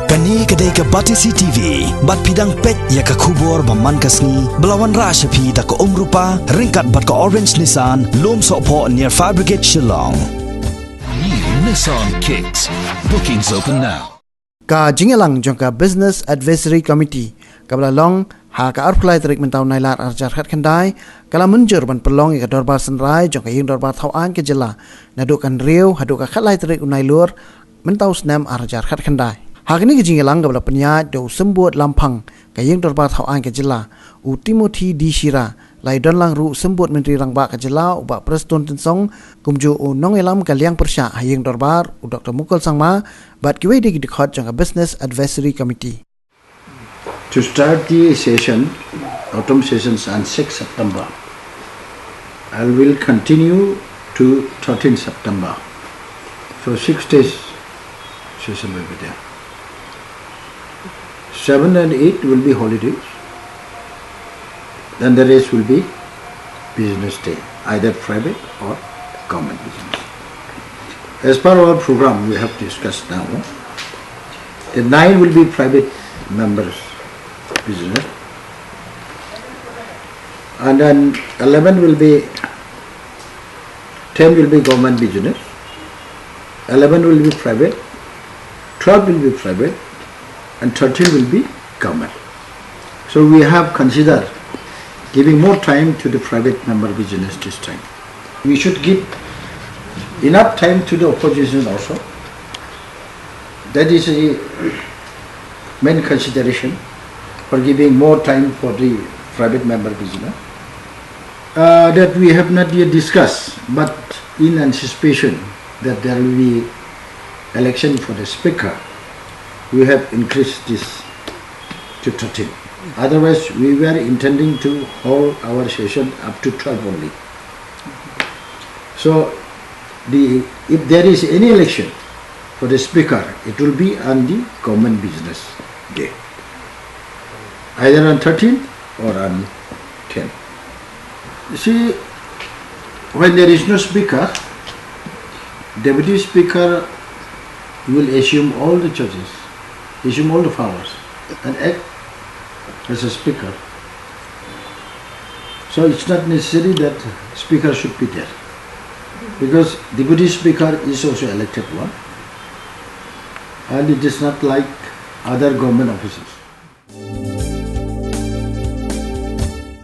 Kani kadai ka Batisi TV, bat pidang pet ya ka kubor baman kasni, belawan rasha pi da ka rupa, ringkat bat ka orange Nissan, lom sopo near Fabricate Shillong. New Nissan Kicks. Bookings open now. Ka jingelang jong ka Business Advisory Committee, kabla long ha ka arplai tarik mentau Nailur arjar khat khandai, kala munjur ban pelong ka Dorbar Synrai jong ka Iing Dorbar Thaw ke jela, Naduh kan riu hadu ka khatlai tarik Nailur mentau snam arjar khat khandai. Hakini jingelang kabla penya do sembut lampang ka Iing Dorbar Thaw ke jela, u Timothy di Shira lai don lang ru sembut menteri rangba ka jela uba Preston Tensong kumju u nong elam ka liang persya Iing Dorbar u Dr. Mukul Sangma bat kiwe di dikhot jong ka Business Advisory Committee. To start the session, autumn sessions on 6 September. I will continue to 13 September. So 6 days session will be there. 7 and 8 will be holidays. Then the rest will be business day, either private or government business. As per our program we have discussed now, the 9 will be private members business, and then 11 will be 10 will be government business, 11 will be private, 12 will be private, and 13 will be government. So we have considered giving more time to the private member business this time. We should give enough time to the opposition also. That is the main consideration for giving more time for the private member business. That we have not yet discussed, but in anticipation that there will be election for the speaker, we have increased this to 13. Otherwise, we were intending to hold our session up to 12 only. So, if there is any election for the speaker, it will be on the government business day, either on 13 or on 10. You see, when there is no speaker, deputy speaker will assume all the charges, assume all the powers, and act as a speaker. So it's not necessary that speaker should be there, because deputy speaker is also elected one, and it is not like other government offices.